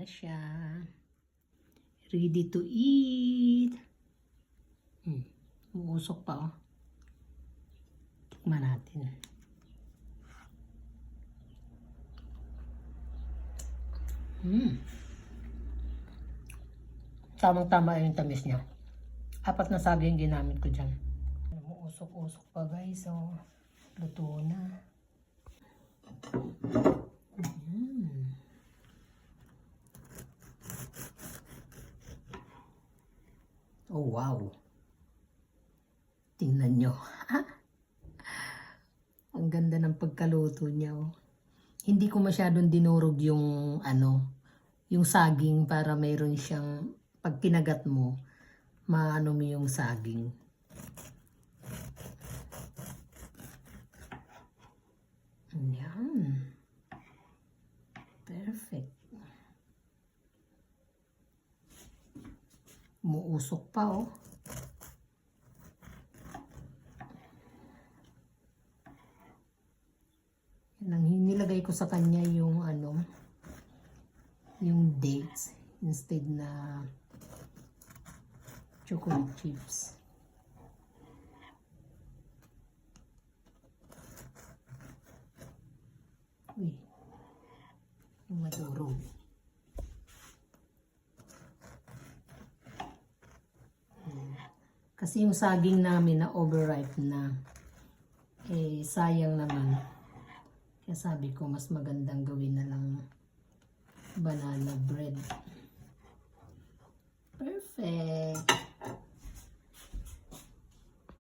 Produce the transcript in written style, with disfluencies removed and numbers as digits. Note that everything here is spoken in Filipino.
siya. Ready to eat. Uusok pa oh. Tikman natin. Tamang-tama yung tamis niya. 4 na saging ginamit ko dyan. Usok-usok pa guys. So, luto na. Oh wow. Tingnan nyo. Ang ganda ng pagkaluto niya. Oh. Hindi ko masyadong dinurog yung yung saging para mayroon siyang, pag kinagat mo, maano mo yung saging. Yan. Perfect. Muusok pa oh. Nilagay ko sa kanya yung yung dates instead na chocolate chips. Uy, yung madurog. Kasi yung saging namin na overripe na, eh sayang naman. Kaya sabi ko mas magandang gawin na lang banana bread. Perfect!